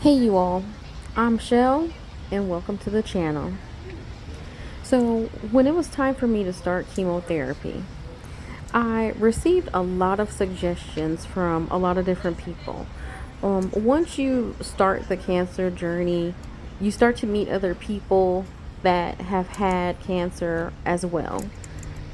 Hey you all, I'm Shell and welcome to the channel. So when it was time for me to start chemotherapy, I received a lot of suggestions from a lot of different people. Once you start the cancer journey, you start to meet other people that have had cancer as well.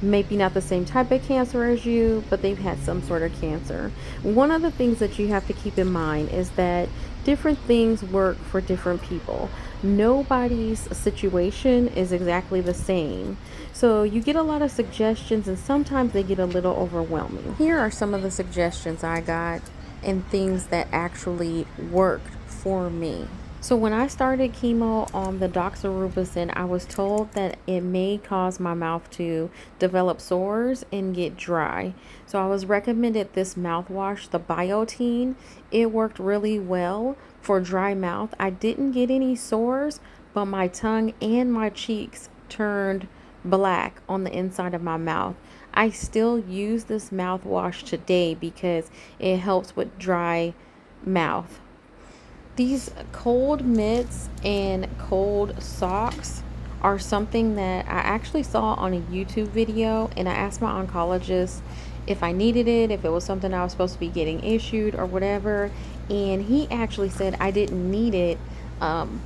Maybe not the same type of cancer as you, but they've had some sort of cancer. One of the things that you have to keep in mind is that different things work for different people. Nobody's situation is exactly the same. So you get a lot of suggestions, and sometimes they get a little overwhelming. Here are some of the suggestions I got and things that actually worked for me. So when I started chemo on the doxorubicin, I was told that it may cause my mouth to develop sores and get dry. So I was recommended this mouthwash, the Biotine. It worked really well for dry mouth. I didn't get any sores, but my tongue and my cheeks turned black on the inside of my mouth. I still use this mouthwash today because it helps with dry mouth. These cold mitts and cold socks are something that I actually saw on a YouTube video, and I asked my oncologist if I needed it, if it was something I was supposed to be getting issued or whatever, and he actually said I didn't need it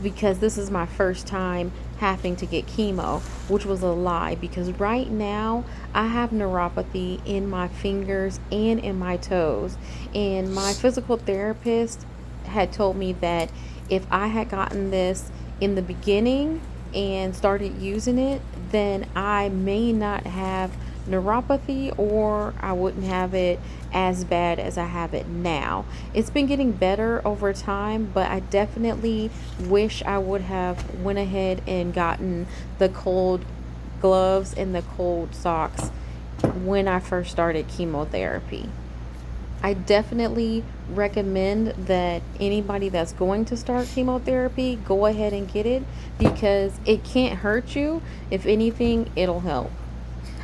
because this is my first time having to get chemo, which was a lie because right now I have neuropathy in my fingers and in my toes, and my physical therapist had told me that if I had gotten this in the beginning and started using it, then I may not have neuropathy, or I wouldn't have it as bad as I have it now. It's been getting better over time, but I definitely wish I would have went ahead and gotten the cold gloves and the cold socks when I first started chemotherapy. I definitely recommend that anybody that's going to start chemotherapy go ahead and get it because it can't hurt you. If anything, it'll help.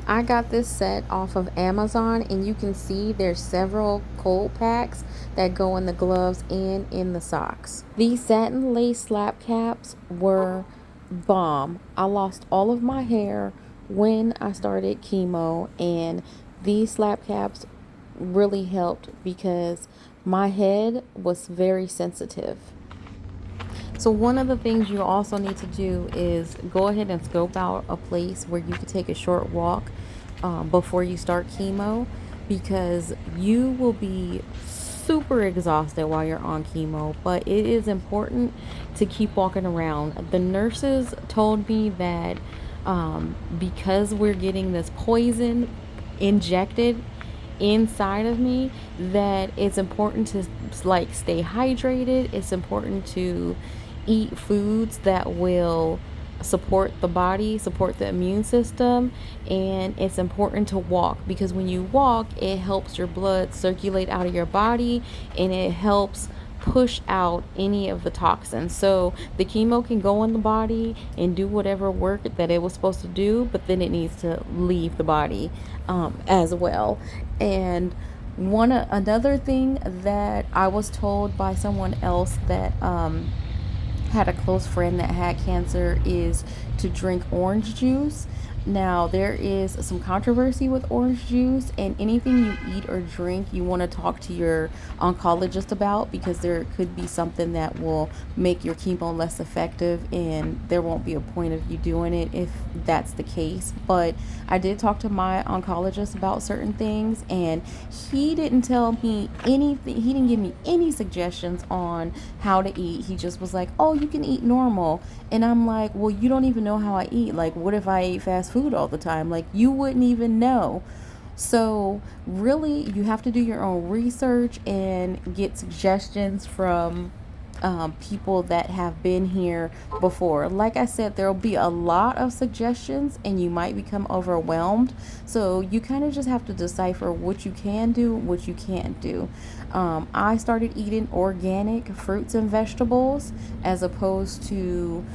I got this set off of Amazon, and you can see there's several cold packs that go in the gloves and in the socks. These satin lace slap caps were bomb. I lost all of my hair when I started chemo, and these slap caps really helped because my head was very sensitive. So one of the things you also need to do is go ahead and scope out a place where you can take a short walk before you start chemo, because you will be super exhausted while you're on chemo, but it is important to keep walking around. The nurses told me that because we're getting this poison injected inside of me, that it's important to like stay hydrated. It's important to eat foods that will support the body, support the immune system, and it's important to walk because when you walk, it helps your blood circulate out of your body and it helps push out any of the toxins. So the chemo can go in the body and do whatever work that it was supposed to do, but then it needs to leave the body as well. And another thing that I was told by someone else that had a close friend that had cancer is to drink orange juice. Now, there is some controversy with orange juice, and anything you eat or drink, you want to talk to your oncologist about because there could be something that will make your chemo less effective, and there won't be a point of you doing it if that's the case. But I did talk to my oncologist about certain things, and he didn't tell me anything. He didn't give me any suggestions on how to eat. He just was like, oh, you can eat normal. And I'm like, well, you don't even know how I eat. Like, what if I ate fast food all the time? Like, you wouldn't even know. So really, you have to do your own research and get suggestions from people that have been here before. Like I said, there will be a lot of suggestions and you might become overwhelmed. So you kind of just have to decipher what you can do, what you can't do. I started eating organic fruits and vegetables as opposed to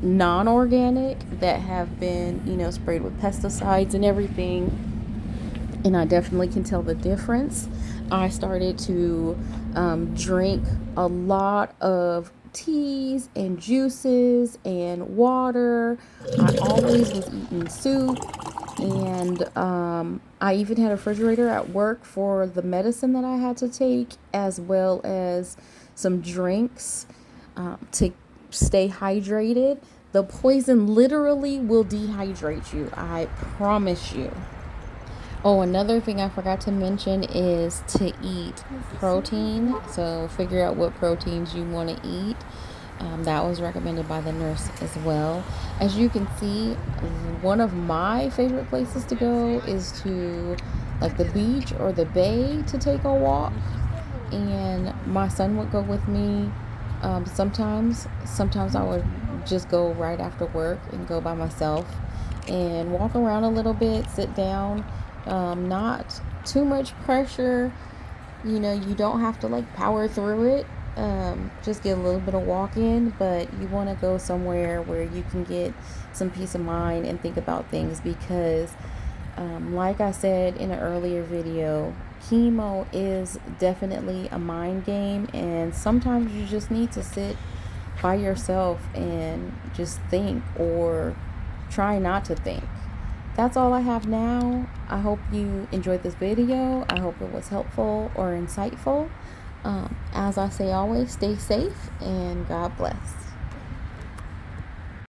non-organic that have been, sprayed with pesticides and everything. And I definitely can tell the difference. I started to drink a lot of teas and juices and water. I always was eating soup, and I even had a refrigerator at work for the medicine that I had to take, as well as some drinks to stay hydrated. The poison literally will dehydrate you, I promise you. Oh, another thing I forgot to mention is to eat protein. So figure out what proteins you want to eat. That was recommended by the nurse as well. As you can see, one of my favorite places to go is to like the beach or the bay to take a walk. And my son would go with me sometimes. Sometimes I would just go right after work and go by myself and walk around a little bit, sit down. Not too much pressure. You don't have to like power through it. Just get a little bit of walk in, but you want to go somewhere where you can get some peace of mind and think about things, because like I said in an earlier video, chemo is definitely a mind game, and sometimes you just need to sit by yourself and just think, or try not to think. That's all I have now. I hope you enjoyed this video. I hope it was helpful or insightful. As I say always, stay safe and God bless.